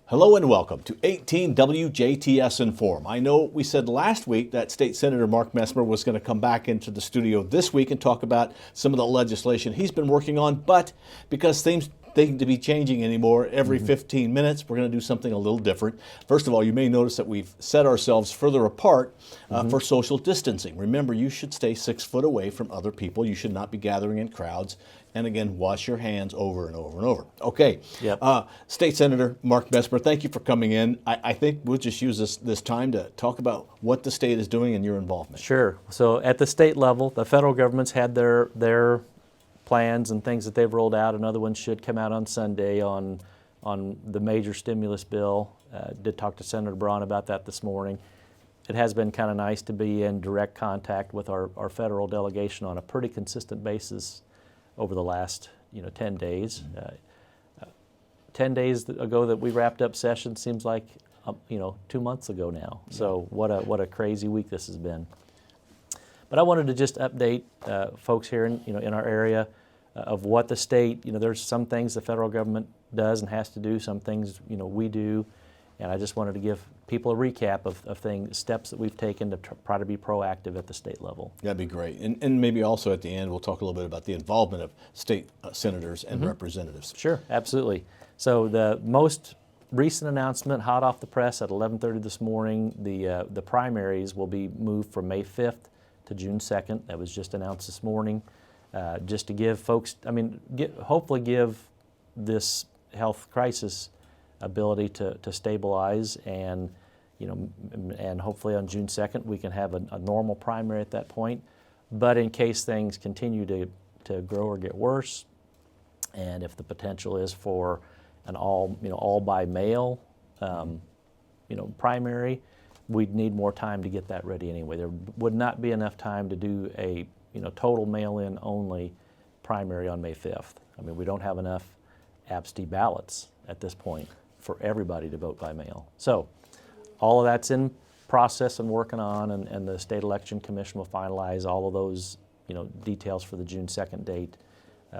Hello and welcome to 18 WJTS Inform. I know we said last week that State Senator Mark Messmer was going to come back into the studio this week and talk about some of the legislation he's been working on, but because things seem to be changing anymore every 15 minutes, we're going to do something a little different. First of all, you may notice that we've set ourselves further apart for social distancing. Remember, you should stay 6 foot away from other people. You should not be gathering in crowds. And again, wash your hands over and over and over. Okay. Yep. State Senator Mark Messmer, thank you for coming in. I think we'll just use this time to talk about what the state is doing and your involvement. Sure. So at the state level, the federal government's had their plans and things that they've rolled out. Another one should come out on Sunday on the major stimulus bill. Did talk to Senator Braun about that this morning. It has been kind of nice to be in direct contact with our federal delegation on a pretty consistent basis over the last 10 days. 10 days ago that we wrapped up session seems like 2 months ago now. So what a crazy week this has been. But I wanted to just update folks here in our area of what the state, there's some things the federal government does and has to do, some things we do, and I just wanted to give people a recap of steps that we've taken to try to be proactive at the state level. That'd be great. And maybe also at the end we'll talk a little bit about the involvement of state senators and representatives. Sure, absolutely. So the most recent announcement, hot off the press at 11:30 this morning, the primaries will be moved from May 5th to June 2nd. That was just announced this morning, just to give folks, hopefully give this health crisis ability to stabilize, and and hopefully on June 2nd we can have a normal primary at that point. But in case things continue to grow or get worse, and if the potential is for an all by mail primary, we'd need more time to get that ready anyway. There would not be enough time to do a total mail-in only primary on May 5th. We don't have enough absentee ballots at this point for everybody to vote by mail. So all of that's in process and working on, and the State Election Commission will finalize all of those details for the June 2nd date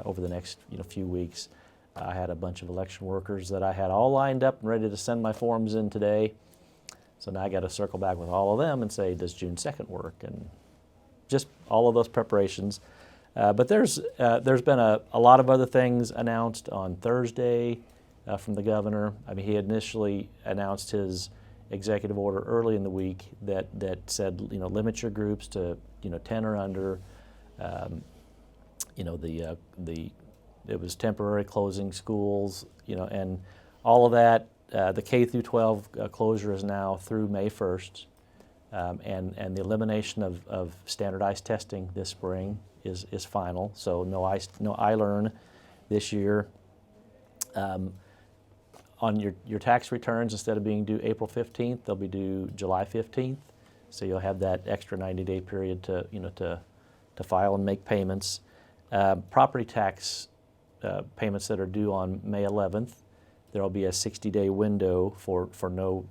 over the next few weeks. I had a bunch of election workers that I had all lined up and ready to send my forms in today. So now I got to circle back with all of them and say, does June 2nd work? And just all of those preparations. But there's been a lot of other things announced on Thursday from the governor. He initially announced his executive order early in the week that said, limit your groups to 10 or under. It was temporary closing schools, and all of that. The K through 12 closure is now through May 1st, and the elimination of standardized testing this spring is final. So no iLearn this year. On your tax returns, instead of being due April 15th, they'll be due July 15th. So you'll have that extra 90-day period to file and make payments. Property tax payments that are due on May 11th, there will be a 60-day window for no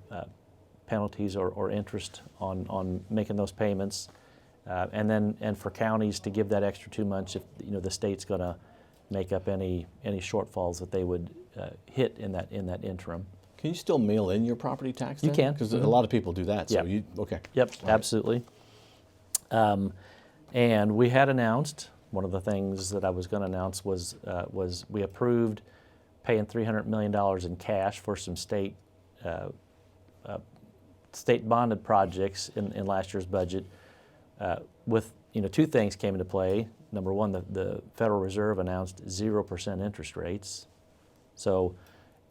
penalties or interest on making those payments, and for counties to give that extra 2 months if the state's going to make up any shortfalls that they would hit in that interim. Can you still mail in your property tax then? You can. Because a lot of people do that. So okay. Yep, all absolutely. Right. And we had announced, one of the things that I was going to announce was we approved paying $300 million in cash for some state bonded projects in last year's budget. With two things came into play. Number one, the Federal Reserve announced 0% interest rates. So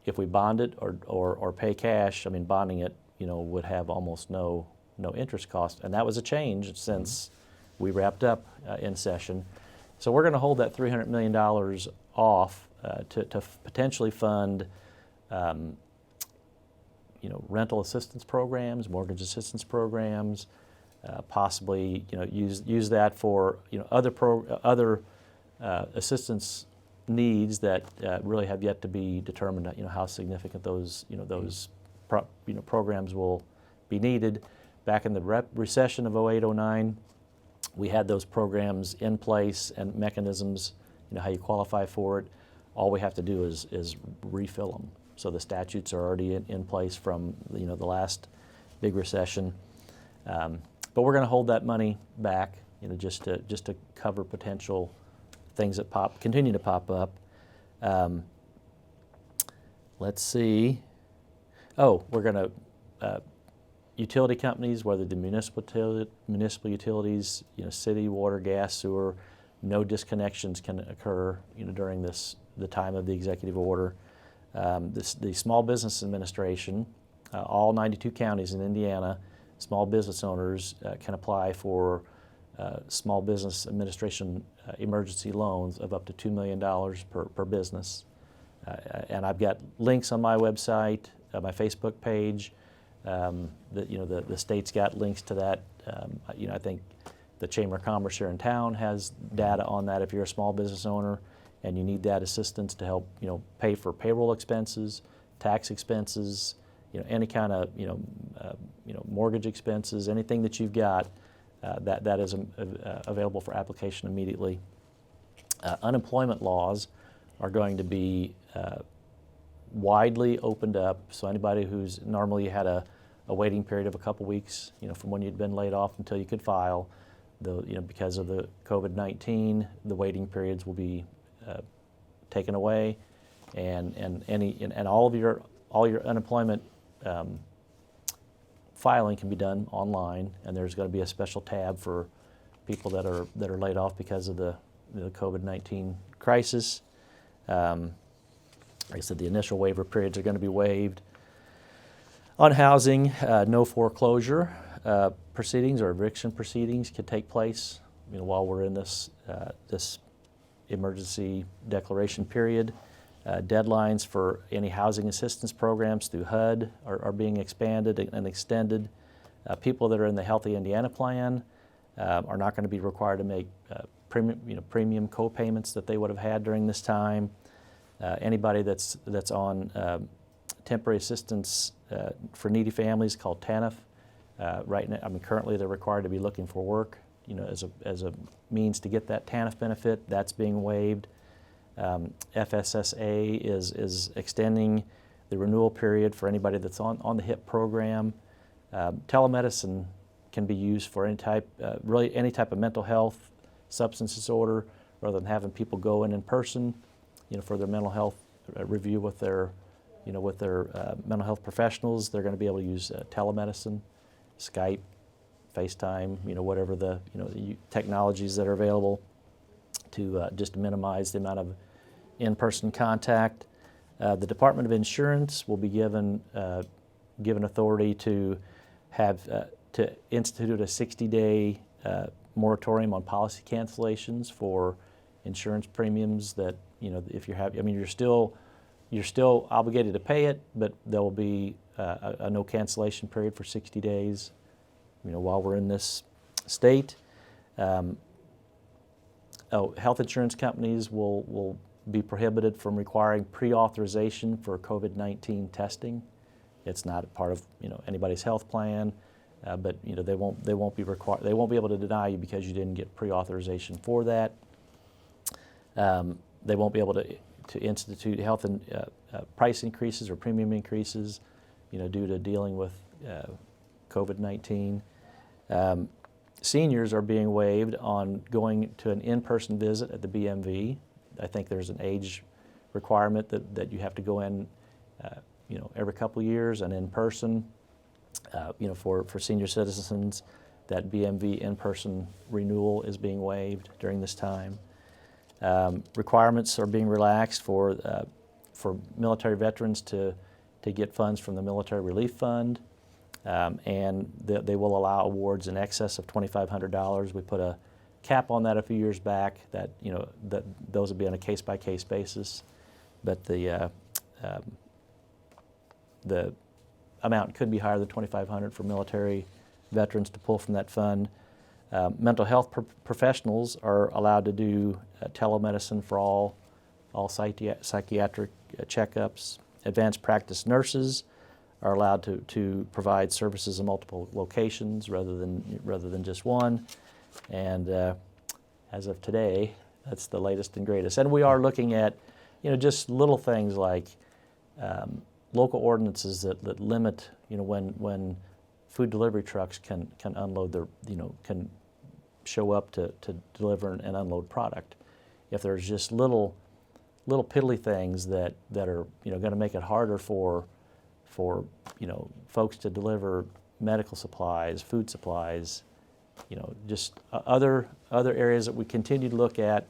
if we bond it or pay cash, bonding it would have almost no interest cost, and that was a change since we wrapped up in session. So we're going to hold that $300 million off to potentially fund rental assistance programs, mortgage assistance programs, possibly use that for other assistance needs that really have yet to be determined. How significant those programs will be needed. Back in the recession of 08-09, we had those programs in place and mechanisms. How you qualify for it. All we have to do is refill them. So the statutes are already in place from the last big recession. But we're going to hold that money back, just to cover potential things that continue to pop up. Let's see. Oh, we're going to utility companies, whether the municipal utilities, city, water, gas, sewer, no disconnections can occur, during the time of the executive order. The Small Business Administration, all 92 counties in Indiana, small business owners can apply for Small Business Administration emergency loans of up to $2 million per business. And I've got links on my website, my Facebook page. The state's got links to that. I think the Chamber of Commerce here in town has data on that if you're a small business owner and you need that assistance to help, pay for payroll expenses, tax expenses, any kind of, mortgage expenses, anything that you've got, that is available for application immediately. Unemployment laws are going to be widely opened up, so anybody who's normally had a waiting period of a couple weeks, from when you'd been laid off until you could file, because of the COVID-19, the waiting periods will be taken away, and all your unemployment filing can be done online, and there's going to be a special tab for people that are laid off because of the COVID-19 crisis. Like I said, the initial waiver periods are going to be waived. On housing, no foreclosure proceedings or eviction proceedings can take place, while we're in this emergency declaration period. Deadlines for any housing assistance programs through HUD are being expanded and extended. People that are in the Healthy Indiana Plan are not going to be required to make premium co-payments that they would have had during this time. Anybody that's on temporary assistance for needy families called TANF, right now, currently they're required to be looking for work, as a means to get that TANF benefit. That's being waived. FSSA is extending the renewal period for anybody that's on the HIP program. Telemedicine can be used for any type of mental health, substance disorder, rather than having people go in person, for their mental health review with their mental health professionals. They're going to be able to use telemedicine, Skype, FaceTime, whatever the technologies that are available to just minimize the amount of in-person contact. The Department of Insurance will be given authority to institute a 60-day moratorium on policy cancellations for insurance premiums that, if you're still obligated to pay it, but there will be a no cancellation period for 60 days, while we're in this state. Health insurance companies will be prohibited from requiring pre-authorization for COVID-19 testing. It's not part of anybody's health plan, but they won't be able to deny you because you didn't get pre-authorization for that. They won't be able to institute health and price increases or premium increases, due to dealing with COVID-19. Seniors are being waived on going to an in-person visit at the BMV. I think there's an age requirement that you have to go in, every couple of years and in person. For senior citizens, that BMV in-person renewal is being waived during this time. Requirements are being relaxed for military veterans to get funds from the Military Relief Fund, and they will allow awards in excess of $2,500. We put a cap on that a few years back that those would be on a case-by-case basis, but the amount could be higher than $2,500 for military veterans to pull from that fund. Mental health professionals are allowed to do telemedicine for all psychiatric checkups. Advanced practice nurses are allowed to provide services in multiple locations rather than just one. And as of today, that's the latest and greatest. And we are looking at, just little things like local ordinances that limit, when food delivery trucks can unload their, can show up to deliver and unload product. If there's just little piddly things that are, going to make it harder for folks to deliver medical supplies, food supplies, just other areas that we continue to look at,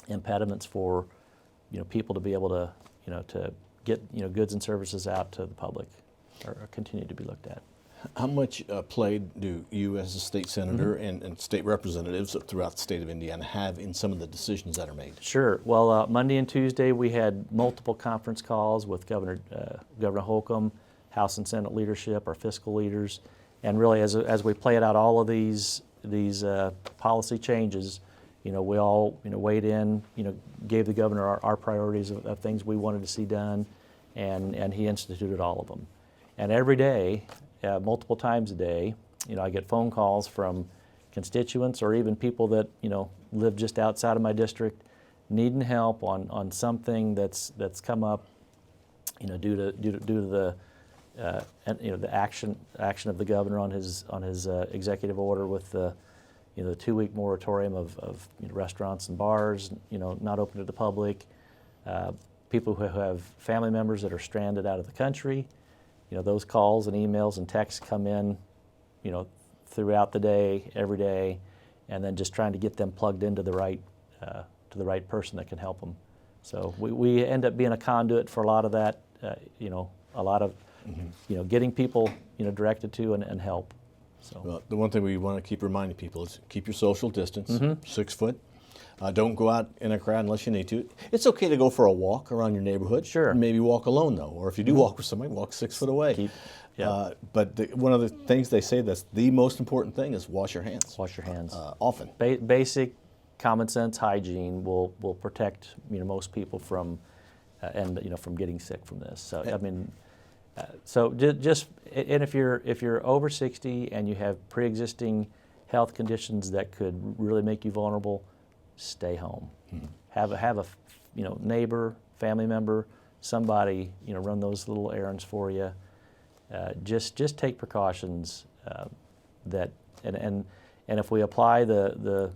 impediments for, people to be able to, to get, goods and services out to the public are continue to be looked at. How much play do you as a state senator and state representatives throughout the state of Indiana have in some of the decisions that are made? Sure. Well, Monday and Tuesday we had multiple conference calls with Governor Holcomb, House and Senate leadership, our fiscal leaders, and really as we played out all of these policy changes, we all weighed in, gave the governor our priorities of things we wanted to see done, and he instituted all of them. And every day, multiple times a day, I get phone calls from constituents or even people that live just outside of my district, needing help on something that's come up, due to the the action of the governor on his executive order with the 2-week moratorium of restaurants and bars, not open to the public. People who have family members that are stranded out of the country. Those calls and emails and texts come in, throughout the day, every day, and then just trying to get them plugged into the right person that can help them. So we end up being a conduit for a lot of that, a lot of, getting people, directed to and help. So Well, the one thing we want to keep reminding people is keep your social distance, 6 foot. Don't go out in a crowd unless you need to. It's okay to go for a walk around your neighborhood. Sure. Maybe walk alone, though. Or if you do walk with somebody, walk 6 foot away. But one of the things they say that's the most important thing is wash your hands. Wash your hands. Often. Basic common sense hygiene will protect most people from from getting sick from this. So I mean, and if you're over 60 and you have pre-existing health conditions that could really make you vulnerable, stay home. Have a neighbor, family member, somebody run those little errands for you. Just take precautions and if we apply the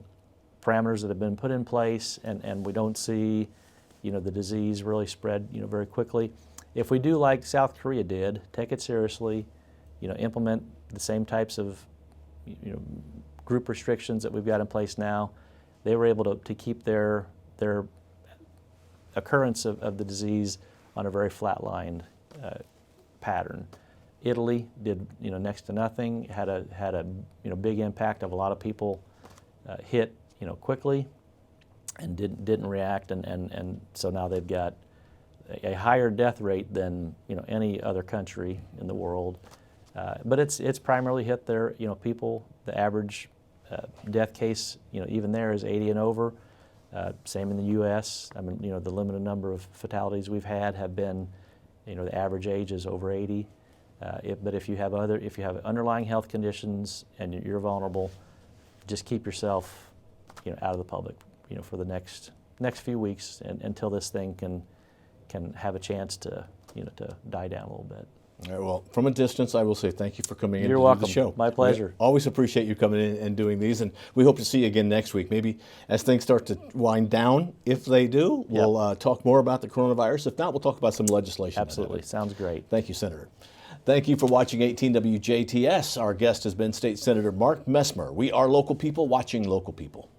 parameters that have been put in place and we don't see the disease really spread very quickly, if we do like South Korea did, take it seriously, implement the same types of group restrictions that we've got in place now. They were able to keep their occurrence of the disease on a very flatlined pattern. Italy did next to nothing. Had a big impact of a lot of people hit quickly and didn't react, and so now they've got a higher death rate than any other country in the world. But it's primarily hit their people. The average death case, even there is 80 and over. Same in the U.S. I mean, the limited number of fatalities we've had have been, the average age is over 80. But if you have underlying health conditions and you're vulnerable, just keep yourself, out of the public, for the next few weeks until this thing can have a chance to, to die down a little bit. All right, well, from a distance, I will say thank you for coming in You're to welcome. do the show. My pleasure. We always appreciate you coming in and doing these, and we hope to see you again next week. Maybe as things start to wind down, if they do, we'll talk more about the coronavirus. If not, we'll talk about some legislation. Absolutely. Sounds great. Thank you, Senator. Thank you for watching 18 WJTS. Our guest has been State Senator Mark Messmer. We are local people watching local people.